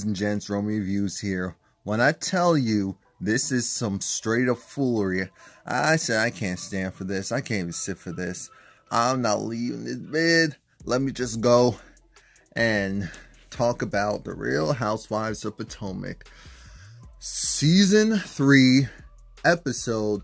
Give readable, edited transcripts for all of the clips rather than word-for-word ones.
Ladies and gents, Romie Reviews here. When I tell you this is some straight up foolery, I said I can't stand for this. I can't even sit for this. I'm not leaving this bed. Let me just go and talk about the Real Housewives of Potomac. Season 3, episode.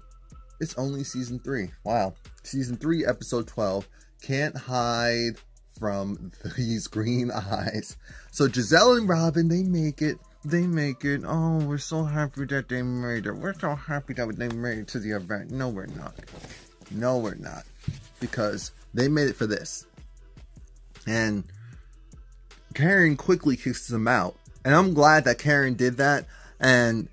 It's only season 3. Wow. Season 3, episode 12. Can't hide from these green eyes. So Gizelle and Robyn, they make it. They make it. Oh, we're so happy that they made it. We're so happy that they made it to the event. No, we're not. No, we're not. Because they made it for this. And Karen quickly kicks them out. And I'm glad that Karen did that. And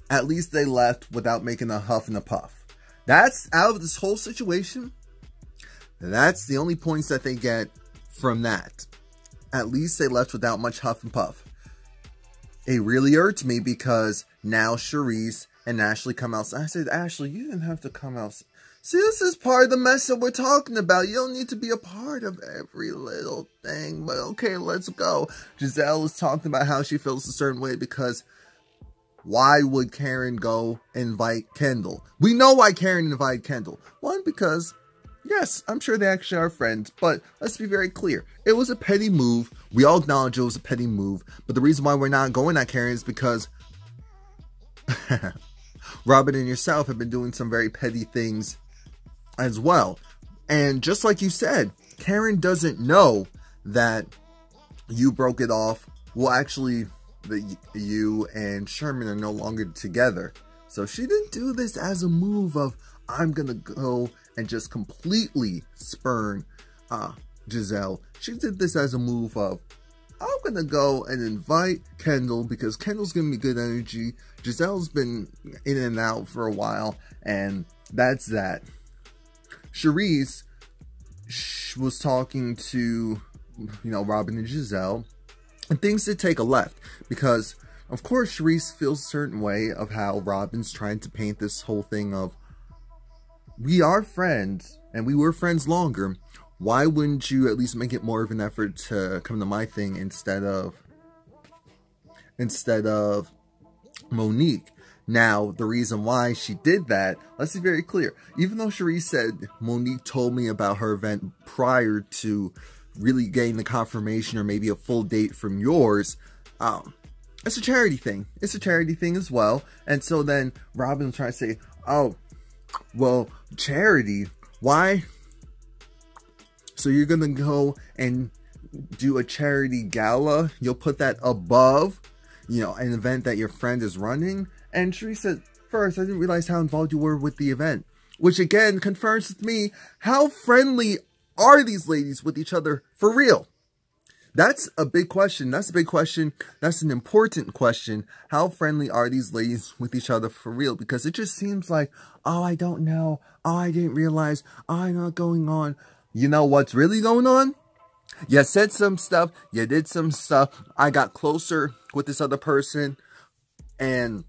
at least they left without making a huff and a puff. That's out of this whole situation. That's the only points that they get from that. At least they left without much huff and puff. It really irked me because now Charisse and Ashley come outside. I said, Ashley, you didn't have to come outside. See, this is part of the mess that we're talking about. You don't need to be a part of every little thing. But okay, let's go. Gizelle is talking about how she feels a certain way because why would Karen go invite Kendall? We know why Karen invited Kendall. One, because yes, I'm sure they actually are friends, but let's be very clear. It was a petty move. We all acknowledge it was a petty move, but the reason why we're not going at Karen is because Robyn and yourself have been doing some very petty things as well. And just like you said, Karen doesn't know that you broke it off. Well, actually, you and Sherman are no longer together. So she didn't do this as a move of, I'm going to go and just completely spurn Gizelle. She did this as a move of, I'm going to go and invite Kendall because Kendall's giving me good energy. Giselle's been in and out for a while, and that's that. Charisse was talking to, Robyn and Gizelle, and things did take a left because, of course, Charisse feels a certain way of how Robyn's trying to paint this whole thing of, we are friends, and we were friends longer. Why wouldn't you at least make it more of an effort to come to my thing instead of Monique? Now, the reason why she did that, let's be very clear. Even though Charisse said Monique told me about her event prior to really getting the confirmation or maybe a full date from yours, it's a charity thing. It's a charity thing as well. And so then Robyn was trying to say, oh, well, charity, why? So you're going to go and do a charity gala? You'll put that above, an event that your friend is running? And Charisse said, first, I didn't realize how involved you were with the event. Which again confirms with me, how friendly are these ladies with each other for real? That's a big question. That's a big question. That's an important question. How friendly are these ladies with each other for real? Because it just seems like, oh, I don't know. Oh, I didn't realize. Oh, I'm not going on. You know what's really going on? You said some stuff. You did some stuff. I got closer with this other person. And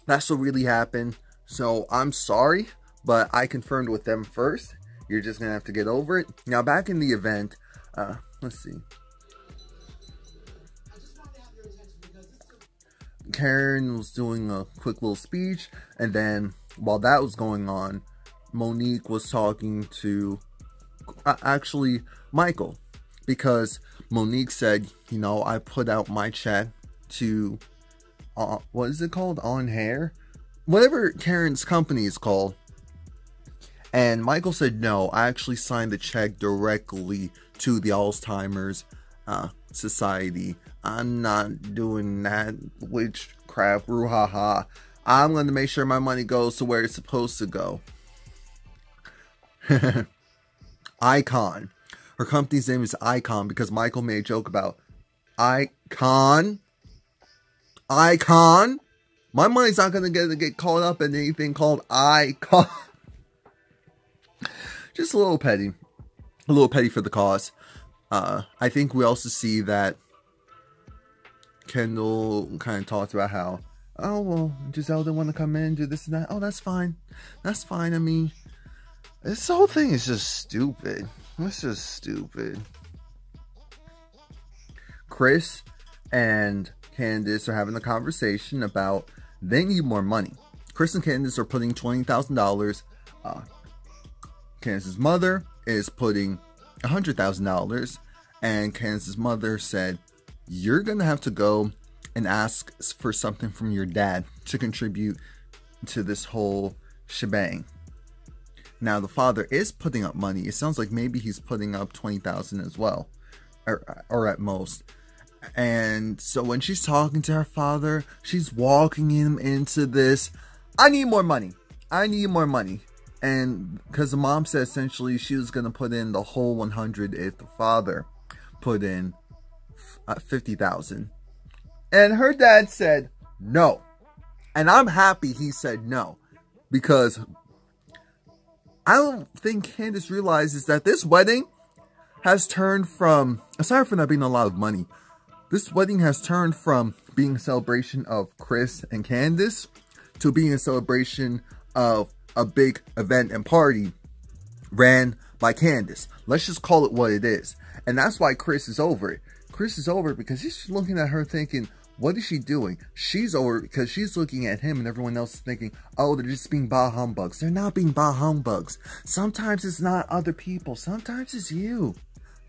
that's what really happened. So I'm sorry, but I confirmed with them first. You're just going to have to get over it. Now, back in the event, let's see. Karen was doing a quick little speech, and then while that was going on, Monique was talking to actually Michael, because Monique said, I put out my check to what is it called? On Hair? Whatever Karen's company is called. And Michael said, no, I actually signed the check directly to the Alzheimer's Society. I'm not doing that witchcraft, brouhaha. I'm going to make sure my money goes to where it's supposed to go. Icon. Her company's name is Icon because Michael made a joke about Icon. Icon. My money's not going to get caught up in anything called Icon. Just a little petty. A little petty for the cause. I think we also see that Kendall kind of talked about how, oh, well, Gizelle didn't want to come in and do this and that. Oh, that's fine. That's fine. I mean, this whole thing is just stupid. It's just stupid. Chris and Candace are having a conversation about they need more money. Chris and Candace are putting $20,000. Candace's mother is putting $100,000. And Candace's mother said, you're going to have to go and ask for something from your dad to contribute to this whole shebang. Now, the father is putting up money. It sounds like maybe he's putting up $20,000 as well, or at most. And so when she's talking to her father, she's walking him into this, I need more money. I need more money. And because the mom said essentially she was going to put in the whole 100 if the father put in 50,000. And her dad said no. And I'm happy he said no, because I don't think Candace realizes that this wedding has turned from, aside from that being a lot of money, this wedding has turned from being a celebration of Chris and Candace to being a celebration of a big event and party ran by Candace. Let's just call it what it is. And that's why Chris is over it. Chris is over it because he's looking at her thinking, what is she doing? She's over because she's looking at him and everyone else is thinking, oh, they're just being bah humbugs. They're not being bah humbugs. Sometimes it's not other people. Sometimes it's you.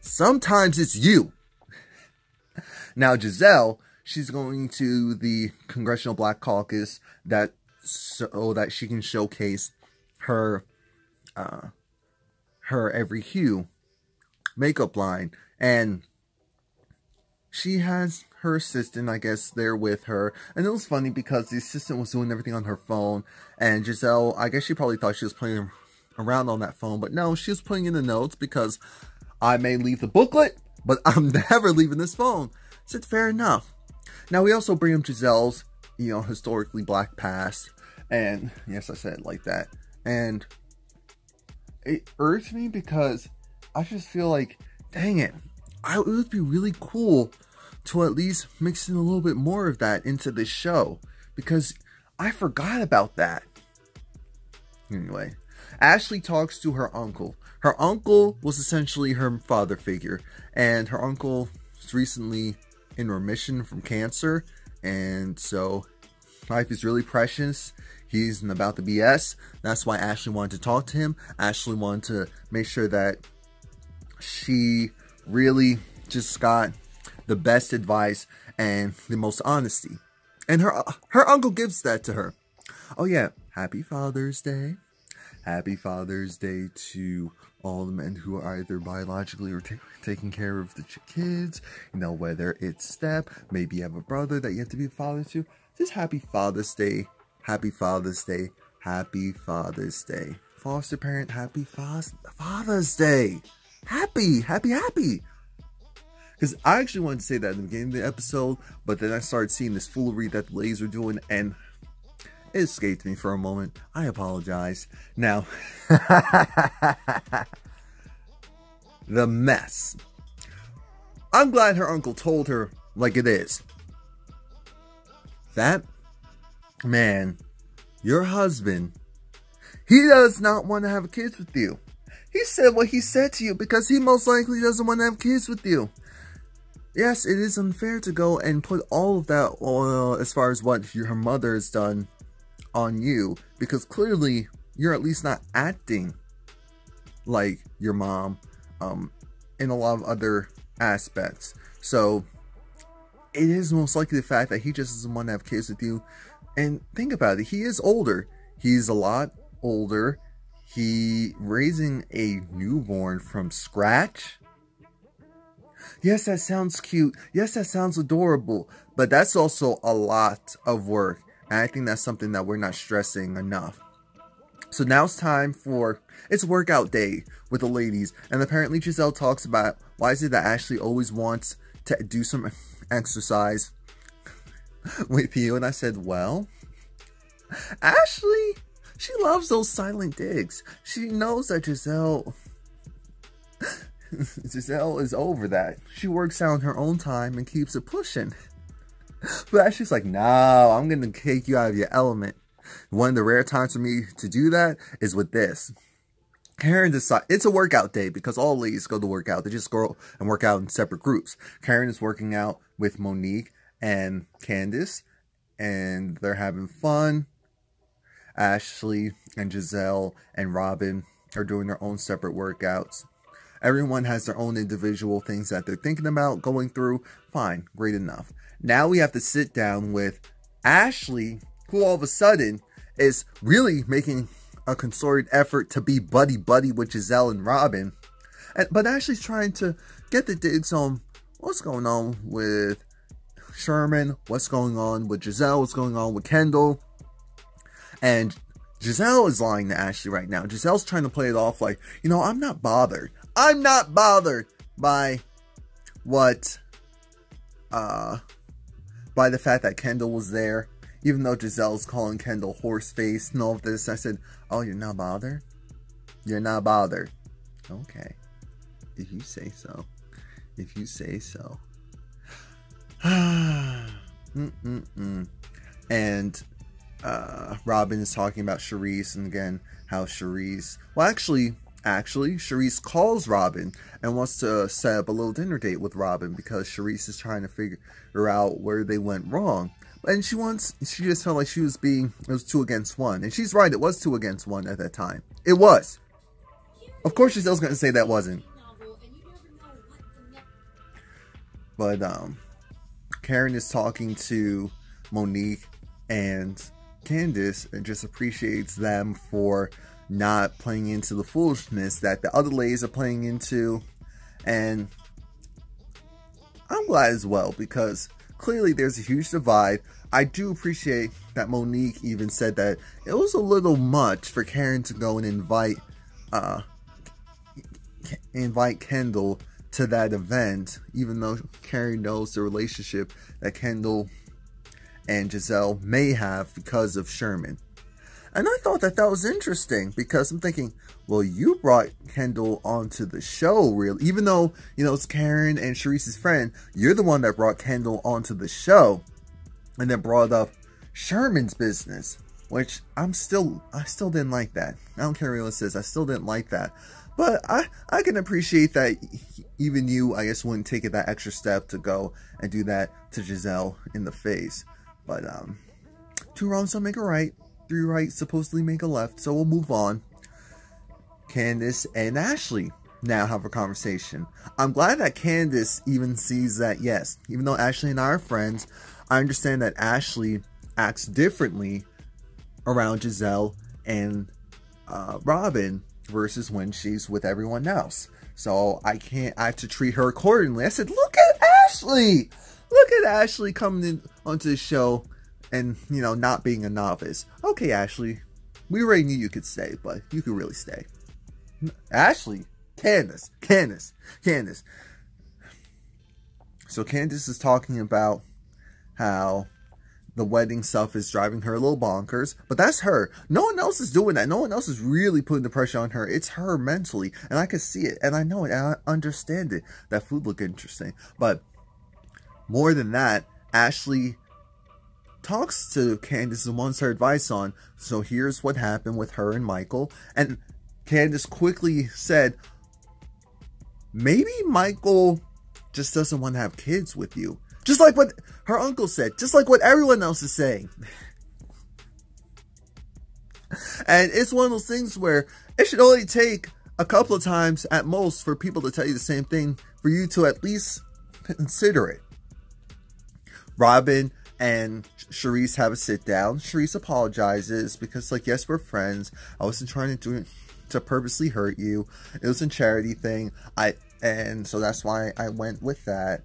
Sometimes it's you. Now, Gizelle, she's going to the Congressional Black Caucus so that she can showcase her Every Hue makeup line. And she has her assistant, I guess, there with her. And it was funny because the assistant was doing everything on her phone. And Gizelle, I guess she probably thought she was playing around on that phone. But no, she was putting in the notes because I may leave the booklet, but I'm never leaving this phone. I said, fair enough. Now, we also bring up Gizelle's, historically black past. And yes, I said it like that. And it irks me because I just feel like, dang it, it would be really cool to at least mix in a little bit more of that into this show, because I forgot about that. Anyway, Ashley talks to her uncle. Her uncle was essentially her father figure, and her uncle was recently in remission from cancer, and so life is really precious. He's about the BS. That's why Ashley wanted to talk to him. Ashley wanted to make sure that she really just got the best advice and the most honesty. And her uncle gives that to her. Oh yeah, happy Father's Day. Happy Father's Day to all the men who are either biologically or taking care of the kids. Whether it's step, maybe you have a brother that you have to be a father to. Just happy Father's Day. Happy Father's Day. Happy Father's Day. Foster parent, happy Father's Day. Happy. Because I actually wanted to say that in the beginning of the episode, but then I started seeing this foolery that the ladies were doing, and it escaped me for a moment. I apologize. Now, the mess. I'm glad her uncle told her like it is. That man, your husband, he does not want to have kids with you. He said what he said to you because he most likely doesn't want to have kids with you. Yes, it is unfair to go and put all of that oil as far as what her mother has done on you, because clearly you're at least not acting like your mom in a lot of other aspects. So it is most likely the fact that he just doesn't want to have kids with you. And think about it, he is older. He's a lot older. He raising a newborn from scratch. Yes, that sounds cute. Yes, that sounds adorable. But that's also a lot of work. And I think that's something that we're not stressing enough. So now it's time for, it's workout day with the ladies. And apparently Gizelle talks about, why is it that Ashley always wants to do some exercise with you? And I said, well, Ashley, she loves those silent digs. She knows that Gizelle is over that. She works out on her own time and keeps it pushing. But Ashley's like, no, I'm going to take you out of your element. One of the rare times for me to do that is with this. Karen decides, it's a workout day because all ladies go to work out. They just go and work out in separate groups. Karen is working out with Monique, and Candace, and they're having fun. Ashley and Gizelle and Robyn are doing their own separate workouts. Everyone has their own individual things that they're thinking about going through. Fine, great enough. Now we have to sit down with Ashley, who all of a sudden is really making a concerted effort to be buddy-buddy with Gizelle and Robyn. But Ashley's trying to get the digs on what's going on with Sherman, what's going on with Gizelle, what's going on with Kendall. And Gizelle is lying to Ashley right now. Giselle's trying to play it off like, you know, I'm not bothered. I'm not bothered by what, by the fact that Kendall was there. Even though Giselle's calling Kendall horse-faced and all of this, I said, oh, you're not bothered? You're not bothered. Okay. If you say so. If you say so. And Robyn is talking about Charisse, and again, how Charisse... Well, actually, Charisse calls Robyn and wants to set up a little dinner date with Robyn because Charisse is trying to figure out where they went wrong. And she just felt like it was 2 against 1. And she's right, it was 2 against 1 at that time. It was. Of course Giselle's going to say that wasn't. But, Karen is talking to Monique and Candace and just appreciates them for not playing into the foolishness that the other ladies are playing into. And I'm glad as well, because clearly there's a huge divide. I do appreciate that Monique even said that it was a little much for Karen to go and invite Kendall to that event, even though Karen knows the relationship that Kendall and Gizelle may have because of Sherman. And I thought that was interesting, because I'm thinking, well, you brought Kendall onto the show, really. Even though, you know, it's Karen and Charisse's friend, you're the one that brought Kendall onto the show. And then brought up Sherman's business, which I still didn't like that. I don't care what anyone says, I still didn't like that. But I can appreciate that even you, I guess, wouldn't take it that extra step to go and do that to Gizelle in the face. But 2 wrongs don't make a right. 3 rights supposedly make a left. So we'll move on. Candace and Ashley now have a conversation. I'm glad that Candace even sees that, yes, even though Ashley and I are friends, I understand that Ashley acts differently around Gizelle and Robyn versus when she's with everyone else. So I have to treat her accordingly. I said, look at Ashley! Look at Ashley coming in onto the show and, you know, not being a novice. Okay, Ashley, we already knew you could stay, but you could really stay. Ashley, Candace. So Candace is talking about how the wedding stuff is driving her a little bonkers, but that's her. No one else is doing that. No one else is really putting the pressure on her. It's her mentally, and I can see it, and I know it, and I understand it. That food looked interesting, but more than that, Ashley talks to Candace and wants her advice on, so here's what happened with her and Michael, and Candace quickly said, maybe Michael just doesn't want to have kids with you. Just like what her uncle said. Just like what everyone else is saying. And it's one of those things where it should only take a couple of times at most for people to tell you the same thing for you to at least consider it. Robyn and Charisse have a sit down. Charisse apologizes because, like, yes, we're friends. I wasn't trying to do it to purposely hurt you. It was a charity thing. And so that's why I went with that.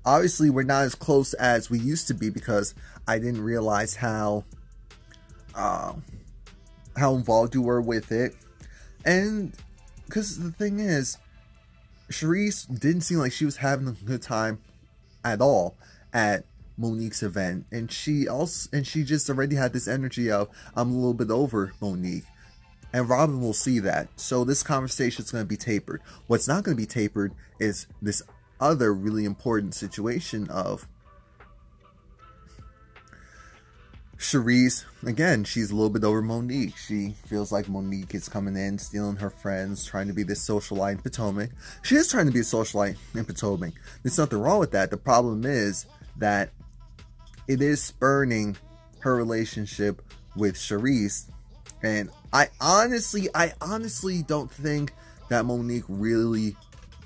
Obviously we're not as close as we used to be because I didn't realize how involved you were with it. And because the thing is, Charisse didn't seem like she was having a good time at all at Monique's event. And she just already had this energy of, I'm a little bit over Monique. And Robyn will see that. So this conversation is going to be tapered. What's not going to be tapered is this other really important situation of Charisse, again, she's a little bit over Monique. She feels like Monique is coming in, stealing her friends, trying to be this socialite in Potomac. She is trying to be a socialite in Potomac. There's nothing wrong with that. The problem is that it is spurning her relationship with Charisse. And I honestly don't think that Monique really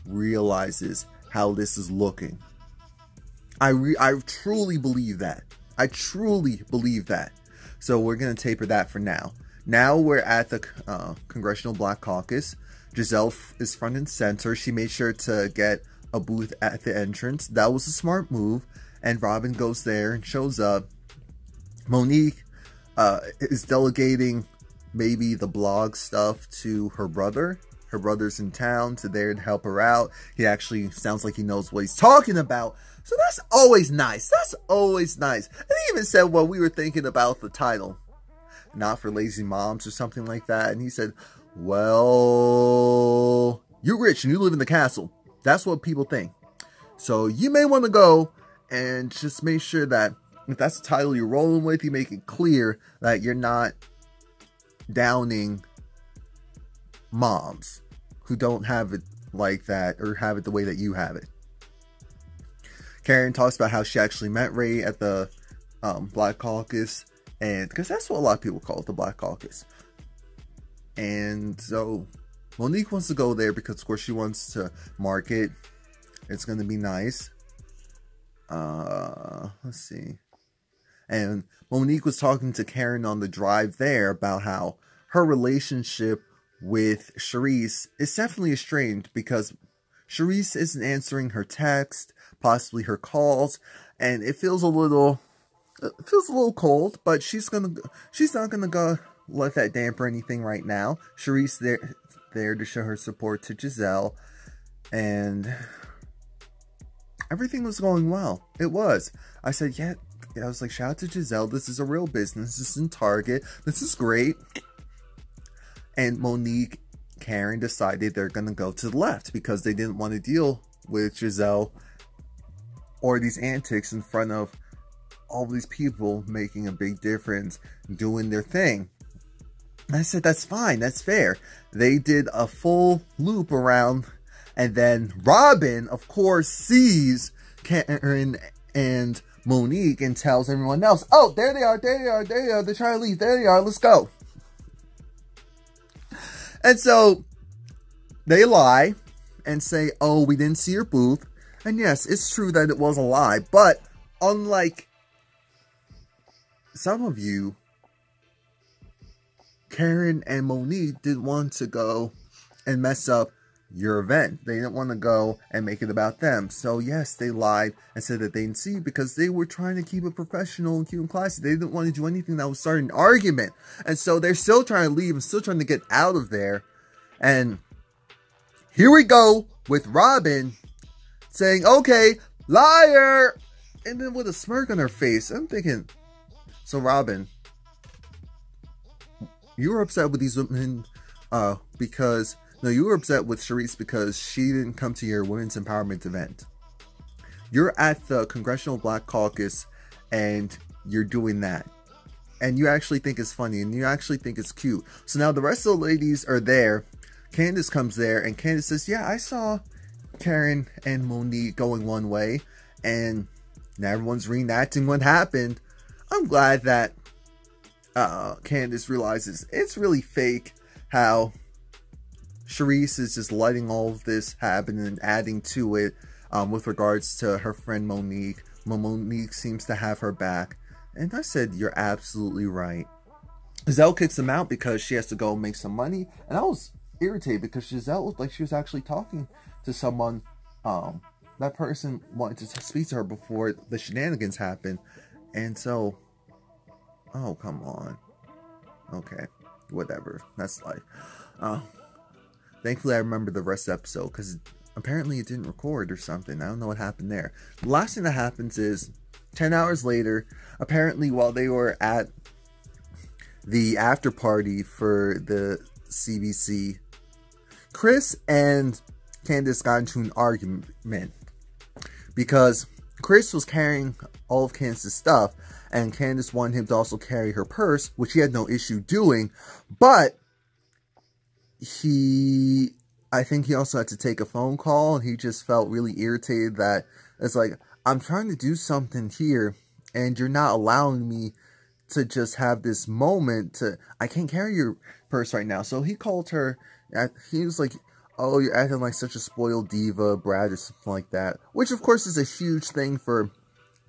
realizes how this is looking. I truly believe that. I truly believe that. So we're going to taper that for now. Now we're at the Congressional Black Caucus. Gizelle is front and center. She made sure to get a booth at the entrance. That was a smart move. And Robyn goes there and shows up. Monique is delegating maybe the blog stuff to her brother. Her brother's in town, so there to help her out. He actually sounds like he knows what he's talking about. So that's always nice. That's always nice. And he even said, well, we were thinking about the title. Not for Lazy Moms or something like that. And he said, well, you're rich and you live in the castle. That's what people think. So you may want to go and just make sure that if that's the title you're rolling with, you make it clear that you're not downing moms who don't have it like that or have it the way that you have it. Karen talks about how she actually met Ray at the Black Caucus, and because that's what a lot of people call it, the Black Caucus. And so Monique wants to go there because, of course, she wants to market. It's going to be nice. Let's see. And Monique was talking to Karen on the drive there about how her relationship with Charisse is definitely strained because Charisse isn't answering her text, possibly her calls, and it feels a little cold, but she's not gonna go let that damper anything right now. Charisse there to show her support to Gizelle, and everything was going well. It was. I said, yeah, I was like, shout out to Gizelle. This is a real business. This isn't Target. This is great. And Monique, Karen decided they're going to go to the left because they didn't want to deal with Gizelle or these antics in front of all these people making a big difference, doing their thing. And I said, that's fine. That's fair. They did a full loop around. And then Robyn, of course, sees Karen and Monique and tells everyone else, oh, there they are. There they are. There they are. They're trying to leave. There they are. Let's go. And so they lie and say, oh, we didn't see your booth. And yes, it's true that it was a lie. But unlike some of you, Karen and Monique didn't want to go and mess up your event. They didn't want to go and make it about them. So yes, they lied and said that they didn't see it because they were trying to keep it professional and cute and classy. They didn't want to do anything that would start an argument. And so they're still trying to leave and still trying to get out of there. And here we go with Robyn saying, okay, liar. And then with a smirk on her face. I'm thinking, so Robyn, you were upset with these women because... No, you were upset with Charisse because she didn't come to your women's empowerment event. You're at the Congressional Black Caucus and you're doing that. And you actually think it's funny and you actually think it's cute. So now the rest of the ladies are there. Candace comes there and Candace says, yeah, I saw Karen and Monique going one way. And now everyone's reenacting what happened. I'm glad that Candace realizes it's really fake how Charisse is just letting all of this happen and adding to it with regards to her friend Monique. Monique seems to have her back. And I said, you're absolutely right. Gizelle kicks him out because she has to go make some money. And I was irritated because Gizelle looked like she was actually talking to someone. That person wanted to speak to her before the shenanigans happened. And so, oh, come on. Okay, whatever. That's life. Thankfully, I remember the rest of the episode because apparently it didn't record or something. I don't know what happened there. The last thing that happens is 10 hours later, apparently while they were at the after party for the CBC, Chris and Candace got into an argument because Chris was carrying all of Candace's stuff, and Candace wanted him to also carry her purse, which he had no issue doing, but I think he also had to take a phone call, and he just felt really irritated that it's like, I'm trying to do something here, and you're not allowing me to just have this moment I can't carry your purse right now. So he called her, he was like, oh, you're acting like such a spoiled diva, brat, or something like that. Which, of course, is a huge thing for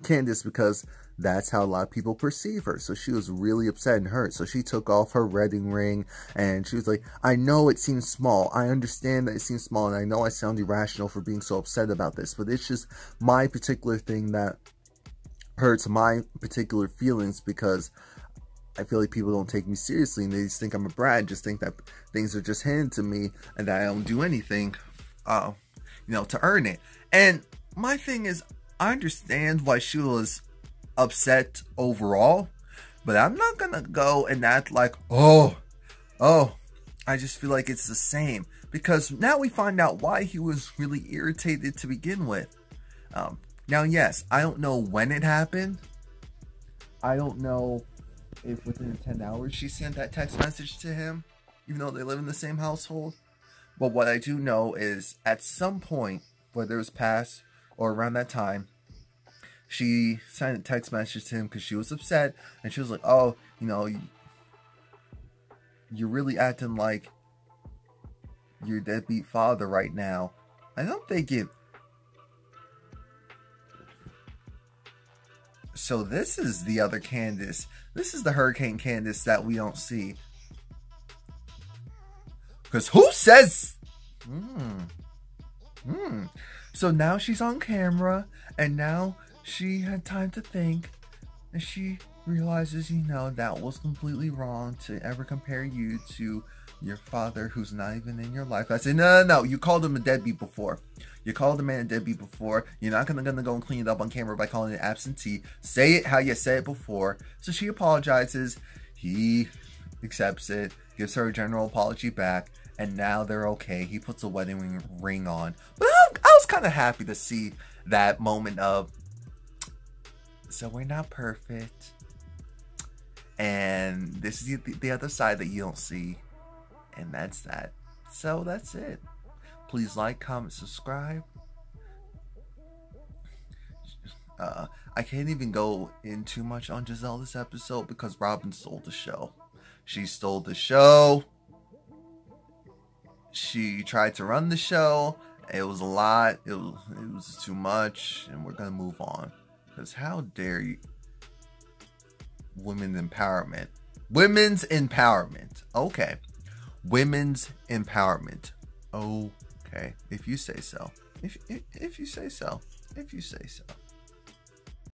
Candace, because that's how a lot of people perceive her. So she was really upset and hurt. So she took off her wedding ring, and she was like, I know it seems small. I understand that it seems small, and I know I sound irrational for being so upset about this, but it's just my particular thing that hurts my particular feelings, because I feel like people don't take me seriously, and they just think I'm a brat, just think that things are just handed to me, and that I don't do anything, you know, to earn it. And my thing is, I understand why she was upset overall, but I'm not gonna go and act like, oh, I just feel like it's the same, because now we find out why he was really irritated to begin with. Now, yes, I don't know when it happened. I don't know if within 10 hours she sent that text message to him, even though they live in the same household. But what I do know is, at some point, whether it was past or around that time, she sent a text message to him because she was upset, and she was like, oh, you know, you're really acting like your deadbeat father right now. I don't think it... So this is the other Candace. This is the Hurricane Candace that we don't see. Because who says... So now she's on camera, and now she had time to think, and she realizes, you know, that was completely wrong to ever compare you to your father who's not even in your life. I said, no, you called him a deadbeat before. You called the man a deadbeat before. You're not gonna go and clean it up on camera by calling it absentee. Say it how you said it before. So she apologizes. He accepts it, gives her a general apology back, and now they're okay. He puts a wedding ring on. But I was kind of happy to see that moment of, so we're not perfect, and this is the other side that you don't see, and that's that. So that's it. Please like, comment, subscribe. I can't even go in too much on Gizelle this episode because Robyn stole the show. She stole the show. She tried to run the show. It was a lot. It was too much, and we're gonna move on. Because how dare you? Women's empowerment. Women's empowerment. Okay. Women's empowerment. Okay. If you say so. If you say so. If you say so.